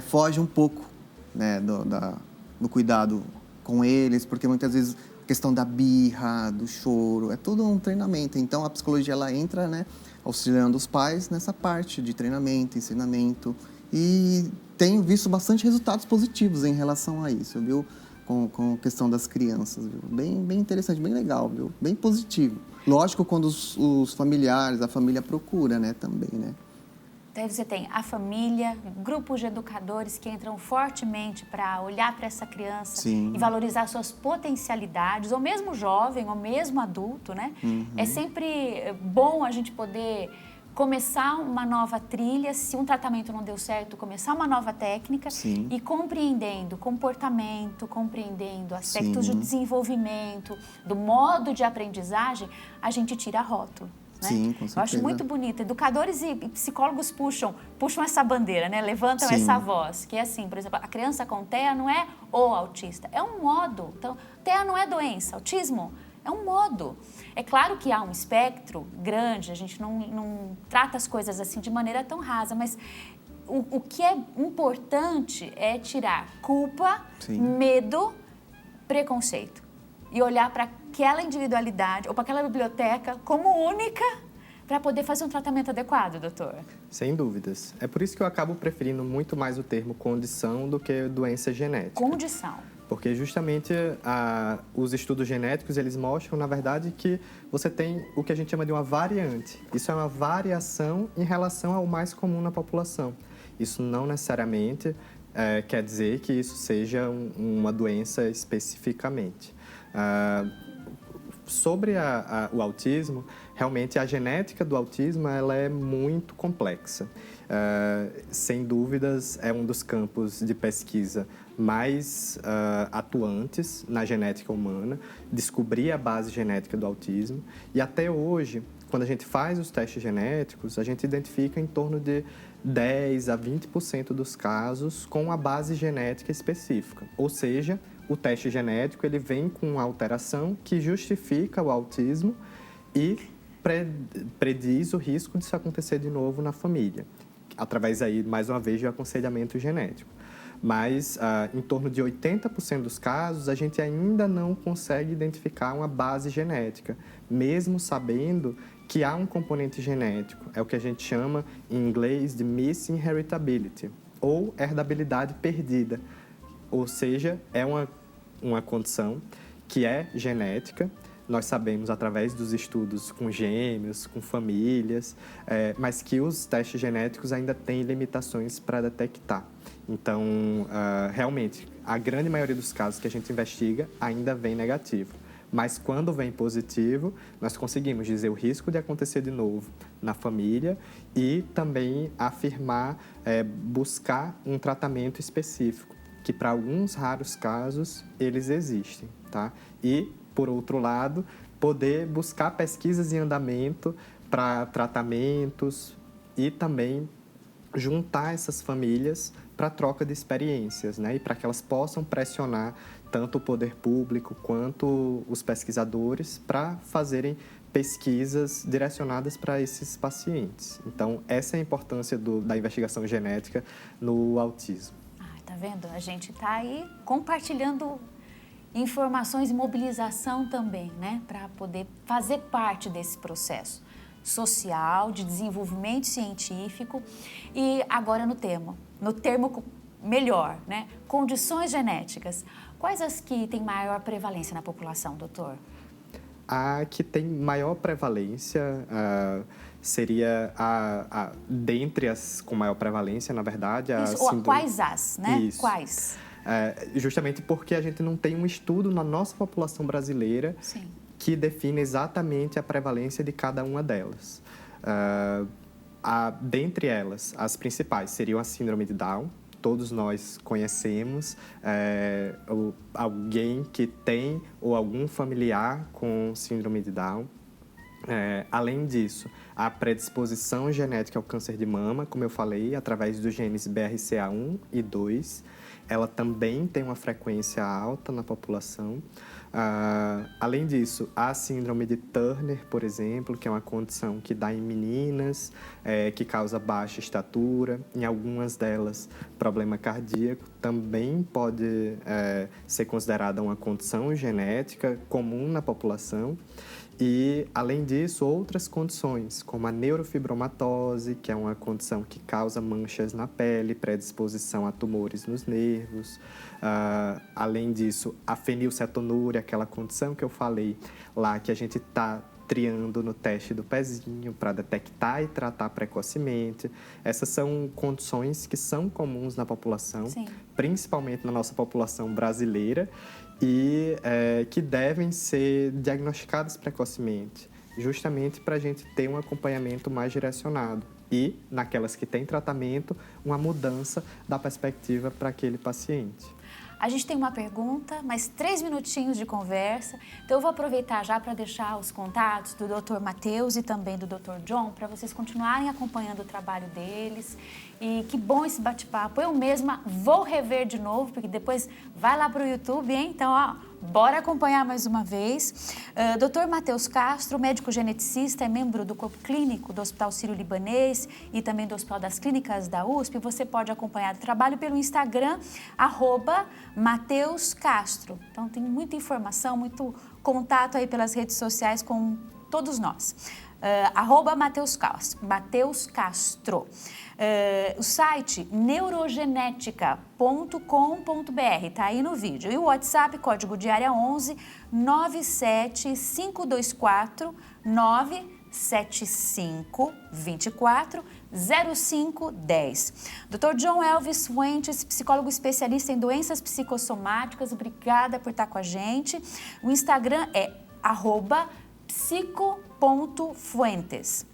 fogem um pouco, né, do cuidado com eles, porque muitas vezes a questão da birra, do choro, é todo um treinamento. Então a psicologia ela entra, né, auxiliando os pais nessa parte de treinamento, ensinamento. E tenho visto bastante resultados positivos em relação a isso, viu? Com a questão das crianças, viu? Bem interessante, bem legal, viu? Bem positivo. Lógico, quando os familiares, a família procura, né? Também, né? Daí você tem a família, grupos de educadores que entram fortemente para olhar para essa criança. Sim. E valorizar suas potencialidades, ou mesmo jovem, ou mesmo adulto, né? Uhum. É sempre bom a gente poder começar uma nova trilha, se um tratamento não deu certo, começar uma nova técnica. Sim. E compreendendo comportamento, compreendendo aspectos Sim. de desenvolvimento, do modo de aprendizagem, a gente tira rótulo. Né? Sim, com certeza. Eu acho muito bonito. Educadores e psicólogos puxam essa bandeira, né? Levantam Sim. essa voz, que é assim, por exemplo, a criança com TEA não é o autista, é um modo. Então, TEA não é doença, autismo é um modo. É claro que há um espectro grande, a gente não trata as coisas assim de maneira tão rasa, mas o que é importante é tirar culpa, Sim. medo, preconceito. E olhar para aquela individualidade ou para aquela biblioteca como única para poder fazer um tratamento adequado, doutor. Sem dúvidas. É por isso que eu acabo preferindo muito mais o termo condição do que doença genética. Condição. Porque justamente os estudos genéticos, eles mostram, na verdade, que você tem o que a gente chama de uma variante. Isso é uma variação em relação ao mais comum na população. Isso não necessariamente quer dizer que isso seja uma doença especificamente. Sobre o autismo, realmente a genética do autismo ela é muito complexa. Sem dúvidas, é um dos campos de pesquisa mais atuantes na genética humana, descobrir a base genética do autismo. E até hoje, quando a gente faz os testes genéticos, a gente identifica em torno de 10 a 20% dos casos com a base genética específica. Ou seja, o teste genético ele vem com uma alteração que justifica o autismo e prediz o risco disso acontecer de novo na família, através aí, mais uma vez, de aconselhamento genético. Mas, em torno de 80% dos casos, a gente ainda não consegue identificar uma base genética, mesmo sabendo que há um componente genético. É o que a gente chama, em inglês, de misinheritability, ou herdabilidade perdida. Ou seja, é uma condição que é genética. Nós sabemos através dos estudos com gêmeos, com famílias, mas que os testes genéticos ainda têm limitações para detectar. Então, realmente, a grande maioria dos casos que a gente investiga ainda vem negativo. Mas quando vem positivo, nós conseguimos dizer o risco de acontecer de novo na família e também afirmar, buscar um tratamento específico, que para alguns raros casos eles existem, tá? E, por outro lado, poder buscar pesquisas em andamento para tratamentos e também juntar essas famílias para troca de experiências, né? E para que elas possam pressionar tanto o poder público quanto os pesquisadores para fazerem pesquisas direcionadas para esses pacientes. Então, essa é a importância da investigação genética no autismo. Tá vendo? A gente está aí compartilhando informações e mobilização também, né? Para poder fazer parte desse processo social, de desenvolvimento científico e agora no termo melhor, né? Condições genéticas. Quais as que têm maior prevalência na população, doutor? A que tem maior prevalência seria dentre as com maior prevalência, na verdade, a síndrome... Quais as, né? Isso. Quais? Justamente porque a gente não tem um estudo na nossa população brasileira Sim. que define exatamente a prevalência de cada uma delas. Dentre elas, as principais seriam a síndrome de Down. Todos nós conhecemos alguém que tem ou algum familiar com síndrome de Down. Além disso, a predisposição genética ao câncer de mama, como eu falei, através dos genes BRCA1 e 2, ela também tem uma frequência alta na população. Além disso, a síndrome de Turner, por exemplo, que é uma condição que dá em meninas, que causa baixa estatura, em algumas delas, problema cardíaco, também pode ser considerada uma condição genética comum na população. E, além disso, outras condições, como a neurofibromatose, que é uma condição que causa manchas na pele, predisposição a tumores nos nervos. Além disso, a fenilcetonúria, aquela condição que eu falei lá, que a gente está triando no teste do pezinho para detectar e tratar precocemente. Essas são condições que são comuns na população, Sim. Principalmente na nossa população brasileira, e que devem ser diagnosticadas precocemente, justamente para a gente ter um acompanhamento mais direcionado e, naquelas que têm tratamento, uma mudança da perspectiva para aquele paciente. A gente tem uma pergunta, mais 3 minutinhos de conversa, então eu vou aproveitar já para deixar os contatos do Dr. Matheus e também do Dr. John, para vocês continuarem acompanhando o trabalho deles. E que bom esse bate-papo. Eu mesma vou rever de novo, porque depois vai lá para o YouTube, hein? Então, bora acompanhar mais uma vez. Dr. Matheus Castro, médico geneticista, é membro do corpo clínico do Hospital Sírio-Libanês e também do Hospital das Clínicas da USP. Você pode acompanhar o trabalho pelo Instagram, @Matheus Castro. Então, tem muita informação, muito contato aí pelas redes sociais com todos nós. @Matheus Castro. O site neurogenetica.com.br, tá aí no vídeo. E o WhatsApp, código de área 11 97 524 9 7524 0510. Dr. John Elvis Fuentes, psicólogo especialista em doenças psicossomáticas, obrigada por estar com a gente. O Instagram é @psico.fuentes,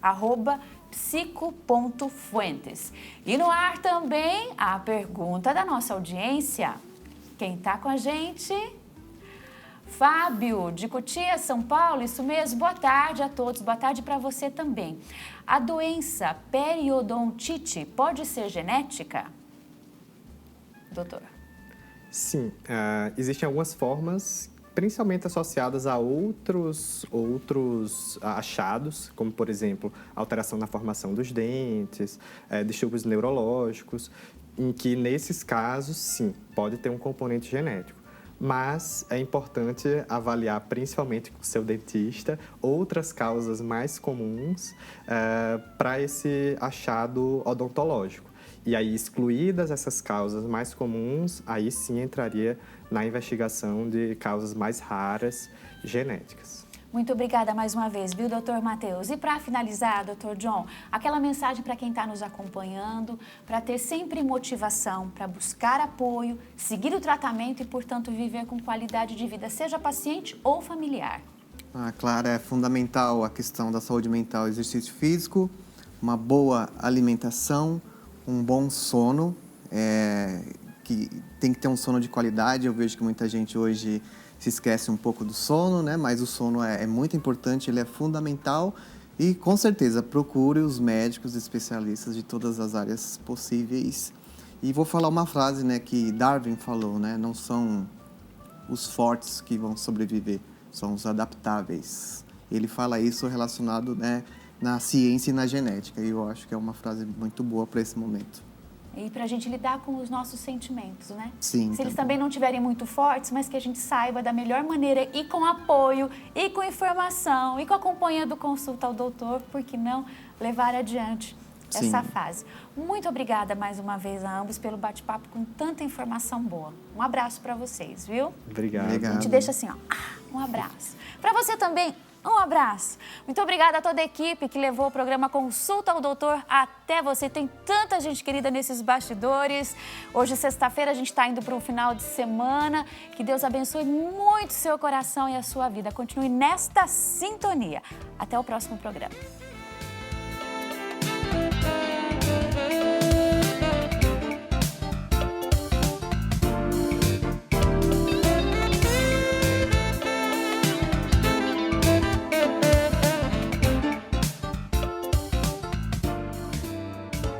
@psico.fuentes. E no ar também a pergunta da nossa audiência. Quem está com a gente? Fábio, de Cotia, São Paulo, isso mesmo. Boa tarde a todos, boa tarde para você também. A doença periodontite pode ser genética? Doutor. Sim, existem algumas formas, principalmente associadas a outros achados, como, por exemplo, alteração na formação dos dentes, distúrbios neurológicos, em que, nesses casos, sim, pode ter um componente genético. Mas é importante avaliar, principalmente com o seu dentista, outras causas mais comuns para esse achado odontológico. E aí, excluídas essas causas mais comuns, aí sim entraria na investigação de causas mais raras genéticas. Muito obrigada mais uma vez, viu, doutor Matheus? E para finalizar, doutor John, aquela mensagem para quem está nos acompanhando, para ter sempre motivação, para buscar apoio, seguir o tratamento e, portanto, viver com qualidade de vida, seja paciente ou familiar. Claro, é fundamental a questão da saúde mental, exercício físico, uma boa alimentação, um bom sono, que tem que ter um sono de qualidade. Eu vejo que muita gente hoje se esquece um pouco do sono, né? Mas o sono é muito importante, ele é fundamental e, com certeza, procure os médicos especialistas de todas as áreas possíveis. E vou falar uma frase, né, que Darwin falou, né? Não são os fortes que vão sobreviver, são os adaptáveis. Ele fala isso relacionado, né, na ciência e na genética, e eu acho que é uma frase muito boa para esse momento. E para a gente lidar com os nossos sentimentos, né? Sim. Se eles também não estiverem muito fortes, mas que a gente saiba da melhor maneira e com apoio, e com informação, e com a companhia do Consulta ao Doutor, por que não levar adiante essa fase. Muito obrigada mais uma vez a ambos pelo bate-papo com tanta informação boa. Um abraço para vocês, viu? Obrigado. A gente deixa assim, ó, um abraço. Para você também, um abraço. Muito obrigada a toda a equipe que levou o programa Consulta ao Doutor até você. Tem tanta gente querida nesses bastidores. Hoje, sexta-feira, a gente está indo para um final de semana. Que Deus abençoe muito seu coração e a sua vida. Continue nesta sintonia. Até o próximo programa.